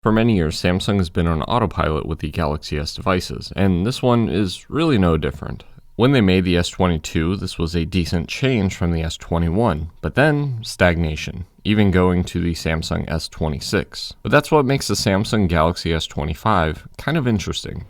For many years, Samsung has been on autopilot with the Galaxy S devices, and this one is really no different. When they made the S22, this was a decent change from the S21, but then stagnation, even going to the Samsung S26. But that's what makes the Samsung Galaxy S25 kind of interesting.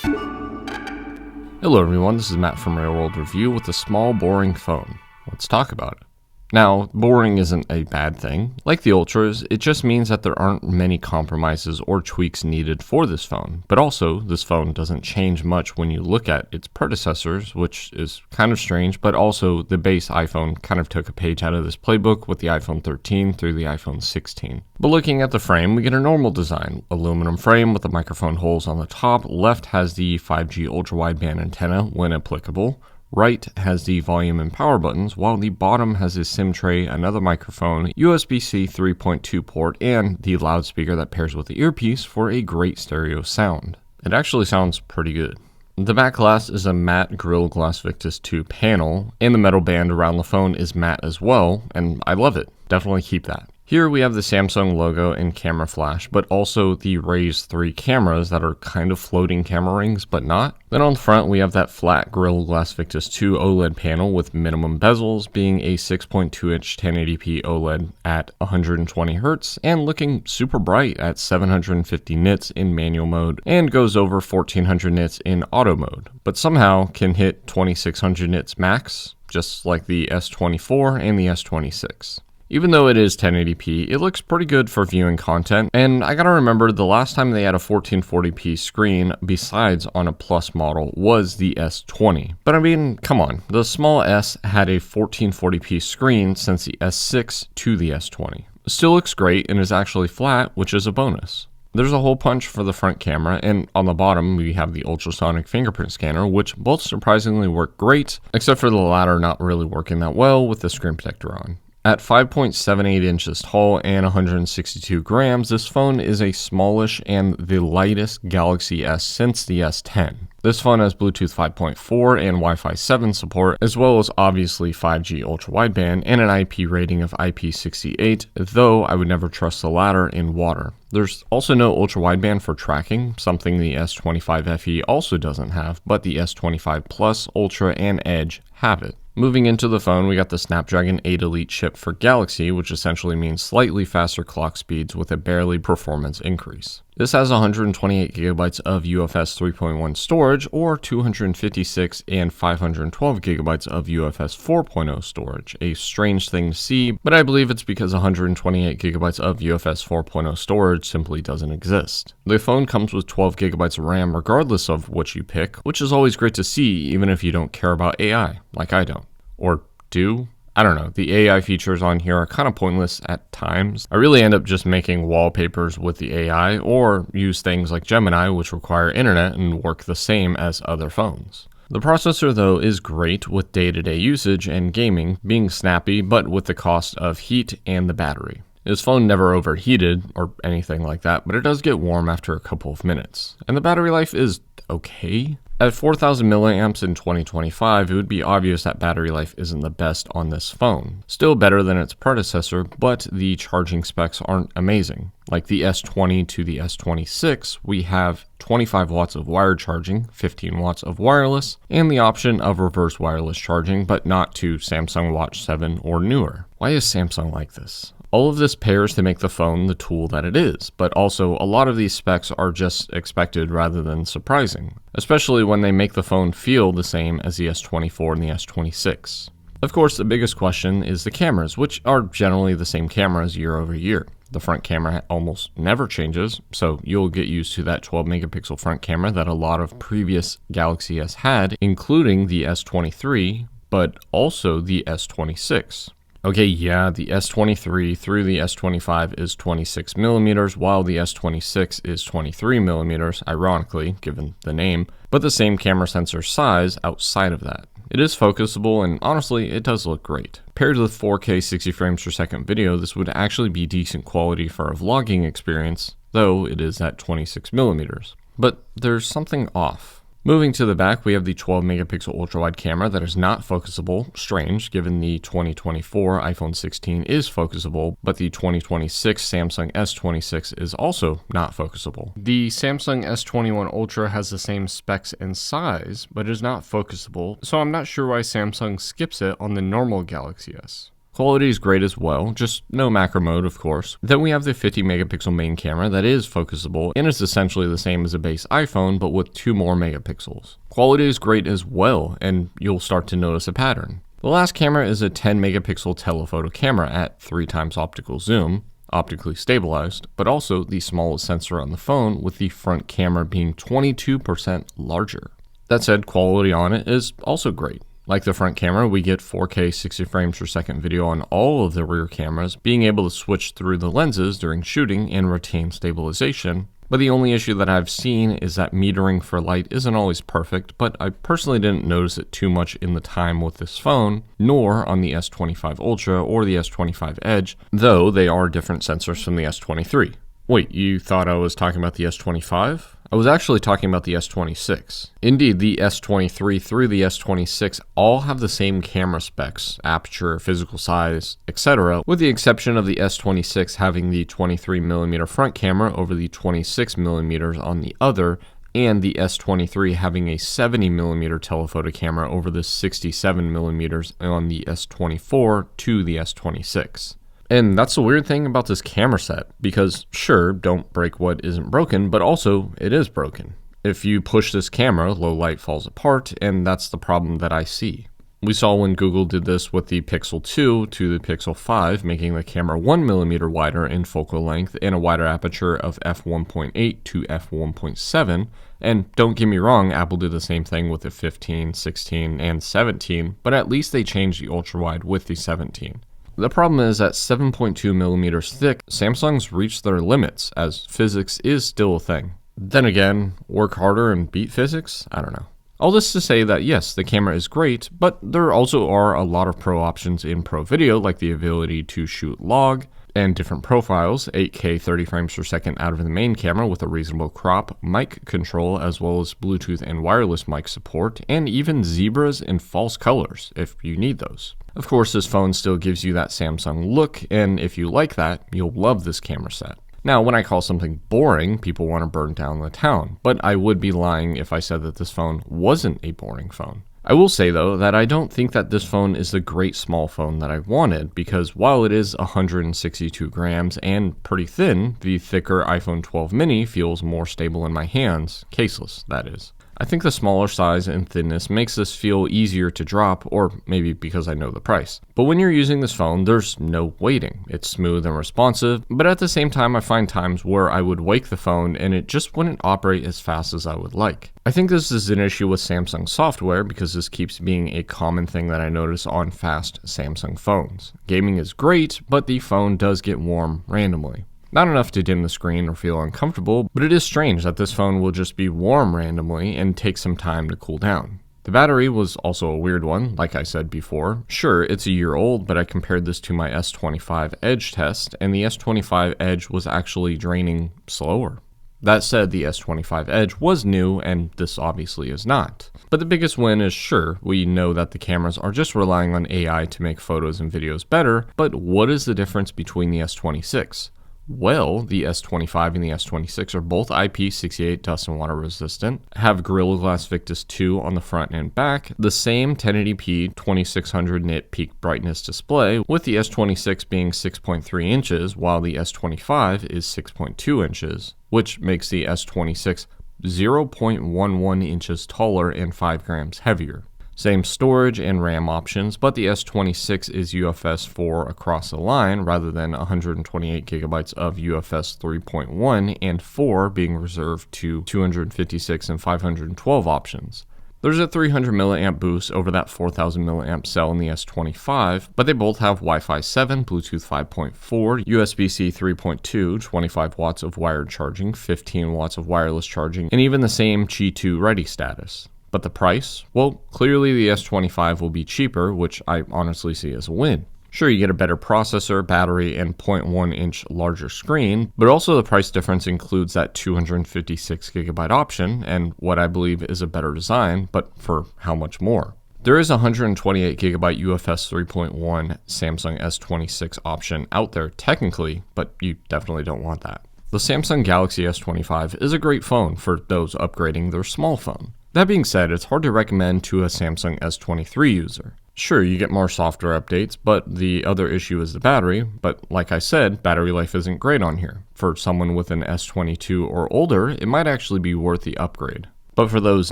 Hello everyone, this is Matt from Rare World Review with a small boring phone. Let's talk about it. Now, boring isn't a bad thing. Like the Ultras, it just means that there aren't many compromises or tweaks needed for this phone. But also, this phone doesn't change much when you look at its predecessors, which is kind of strange, but also the base iPhone kind of took a page out of this playbook with the iPhone 13 through the iPhone 16. But looking at the frame, we get a normal design. Aluminum frame with the microphone holes on the top. Left has the 5G ultra-wideband antenna when applicable. Right has the volume and power buttons, while the bottom has a SIM tray, another microphone, USB-C 3.2 port, and the loudspeaker that pairs with the earpiece for a great stereo sound. It actually sounds pretty good. The back glass is a matte Gorilla Glass Victus 2 panel, and the metal band around the phone is matte as well, and I love it. Definitely keep that. Here we have the Samsung logo and camera flash, but also the Raise 3 cameras that are kind of floating camera rings, but not. Then on the front we have that flat Gorilla Glass Victus 2 OLED panel with minimum bezels, being a 6.2-inch 1080p OLED at 120 Hz and looking super bright at 750 nits in manual mode and goes over 1400 nits in auto mode, but somehow can hit 2600 nits max, just like the S24 and the S26. Even though it is 1080p, it looks pretty good for viewing content, and I gotta remember the last time they had a 1440p screen besides on a Plus model was the S20. But I mean, come on, the small S had a 1440p screen since the S6 to the S20. Still looks great and is actually flat, which is a bonus. There's a hole punch for the front camera, and on the bottom we have the ultrasonic fingerprint scanner, which both surprisingly work great, except for the latter not really working that well with the screen protector on. At 5.78 inches tall and 162 grams, this phone is a smallish and the lightest Galaxy S since the S10. This phone has Bluetooth 5.4 and Wi-Fi 7 support, as well as obviously 5G ultra-wideband and an IP rating of IP68, though I would never trust the latter in water. There's also no ultra-wideband for tracking, something the S25 FE also doesn't have, but the S25 Plus, Ultra, and Edge have it. Moving into the phone, we got the Snapdragon 8 Elite chip for Galaxy, which essentially means slightly faster clock speeds with a barely performance increase. This has 128 gigabytes of UFS 3.1 storage, or 256 and 512 gigabytes of UFS 4.0 storage. A strange thing to see, but I believe it's because 128 gigabytes of UFS 4.0 storage simply doesn't exist. The phone comes with 12 gigabytes of RAM regardless of which you pick, which is always great to see even if you don't care about AI, like I don't. Or do? I don't know, the AI features on here are kind of pointless at times. I really end up just making wallpapers with the AI or use things like Gemini, which require internet and work the same as other phones. The processor though is great with day-to-day usage and gaming, being snappy but with the cost of heat and the battery. This phone never overheated or anything like that, but it does get warm after a couple of minutes. And the battery life is okay. At 4,000 milliamps in 2025, it would be obvious that battery life isn't the best on this phone. Still better than its predecessor, but the charging specs aren't amazing. Like the S20 to the S26, we have 25 watts of wired charging, 15 watts of wireless, and the option of reverse wireless charging, but not to Samsung Watch 7 or newer. Why is Samsung like this? All of this pairs to make the phone the tool that it is, but also a lot of these specs are just expected rather than surprising, especially when they make the phone feel the same as the S24 and the S26. Of course, the biggest question is the cameras, which are generally the same cameras year over year. The front camera almost never changes, so you'll get used to that 12 megapixel front camera that a lot of previous Galaxy S had, including the S23, but also the S26. Okay, yeah, the S23 through the S25 is 26 millimeters, while the S26 is 23 millimeters, ironically, given the name, but the same camera sensor size outside of that. It is focusable, and honestly, it does look great. Paired with 4K 60 frames per second video, this would actually be decent quality for a vlogging experience, though it is at 26 millimeters. But there's something off. Moving to the back, we have the 12 megapixel ultra-wide camera that is not focusable. Strange, given the 2024 iPhone 16 is focusable, but the 2026 Samsung S26 is also not focusable. The Samsung S21 Ultra has the same specs and size, but is not focusable, so I'm not sure why Samsung skips it on the normal Galaxy S. Quality is great as well, just no macro mode, of course. Then we have the 50 megapixel main camera that is focusable and is essentially the same as a base iPhone, but with 2 more megapixels. Quality is great as well, and you'll start to notice a pattern. The last camera is a 10 megapixel telephoto camera at 3x optical zoom, optically stabilized, but also the smallest sensor on the phone, with the front camera being 22% larger. That said, quality on it is also great. Like the front camera, we get 4K 60 frames per second video on all of the rear cameras, being able to switch through the lenses during shooting and retain stabilization. But the only issue that I've seen is that metering for light isn't always perfect, but I personally didn't notice it too much in the time with this phone, nor on the S25 Ultra or the S25 Edge, though they are different sensors from the S23. Wait, you thought I was talking about the S25? I was actually talking about the S26. Indeed, the S23 through the S26 all have the same camera specs, aperture, physical size, etc., with the exception of the S26 having the 23mm front camera over the 26mm on the other, and the S23 having a 70mm telephoto camera over the 67mm on the S24 to the S26. And that's the weird thing about this camera set, because sure, don't break what isn't broken, but also it is broken. If you push this camera, low light falls apart, and that's the problem that I see. We saw when Google did this with the Pixel 2 to the Pixel 5, making the camera 1mm wider in focal length and a wider aperture of f1.8 to f1.7. And don't get me wrong, Apple did the same thing with the 15, 16, and 17, but at least they changed the ultra-wide with the 17. The problem is at 7.2 millimeters thick, Samsung's reached their limits, as physics is still a thing. Then again, work harder and beat physics? I don't know. All this to say that yes, the camera is great, but there also are a lot of pro options in pro video, like the ability to shoot log, and different profiles, 8K 30 frames per second out of the main camera with a reasonable crop, mic control, as well as Bluetooth and wireless mic support, and even zebras and false colors, if you need those. Of course, this phone still gives you that Samsung look, and if you like that, you'll love this camera set. Now, when I call something boring, people want to burn down the town, but I would be lying if I said that this phone wasn't a boring phone. I will say, though, that I don't think that this phone is the great small phone that I wanted, because while it is 162 grams and pretty thin, the thicker iPhone 12 mini feels more stable in my hands, caseless, that is. I think the smaller size and thinness makes this feel easier to drop, or maybe because I know the price. But when you're using this phone, there's no waiting. It's smooth and responsive, but at the same time I find times where I would wake the phone and it just wouldn't operate as fast as I would like. I think this is an issue with Samsung software because this keeps being a common thing that I notice on fast Samsung phones. Gaming is great, but the phone does get warm randomly. Not enough to dim the screen or feel uncomfortable, but it is strange that this phone will just be warm randomly and take some time to cool down. The battery was also a weird one, like I said before. Sure, it's a year old, but I compared this to my S25 Edge test, and the S25 Edge was actually draining slower. That said, the S25 Edge was new, and this obviously is not. But the biggest win is, sure, we know that the cameras are just relying on AI to make photos and videos better, but what is the difference between the S26? Well, the S25 and the S26 are both IP68 dust and water resistant, have Gorilla Glass Victus 2 on the front and back, the same 1080p 2600 nit peak brightness display, with the S26 being 6.3 inches while the S25 is 6.2 inches, which makes the S26 0.11 inches taller and 5 grams heavier. Same storage and RAM options, but the S26 is UFS 4 across the line rather than 128 gigabytes of UFS 3.1 and 4 being reserved to 256 and 512 options. There's a 300 milliamp boost over that 4000 milliamp cell in the S25, but they both have Wi-Fi 7, Bluetooth 5.4, USB-C 3.2, 25 watts of wired charging, 15 watts of wireless charging, and even the same Qi 2 ready status. But the price? Well, clearly the S25 will be cheaper, which I honestly see as a win. Sure, you get a better processor, battery, and 0.1-inch larger screen, but also the price difference includes that 256GB option and what I believe is a better design, but for how much more? There is a 128GB UFS 3.1 Samsung S26 option out there technically, but you definitely don't want that. The Samsung Galaxy S25 is a great phone for those upgrading their small phone. That being said, it's hard to recommend to a Samsung S23 user. Sure, you get more software updates, but the other issue is the battery, but like I said, battery life isn't great on here. For someone with an S22 or older, it might actually be worth the upgrade. But for those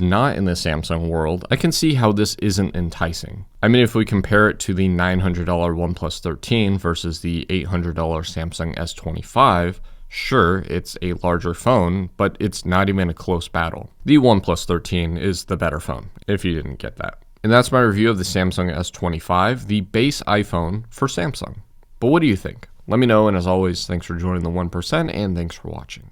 not in the Samsung world, I can see how this isn't enticing. I mean, if we compare it to the $900 OnePlus 13 versus the $800 Samsung S25, sure, it's a larger phone, but it's not even a close battle. The OnePlus 13 is the better phone, if you didn't get that. And that's my review of the Samsung S25, the base iPhone for Samsung. But what do you think? Let me know, and as always, thanks for joining the 1%, and thanks for watching.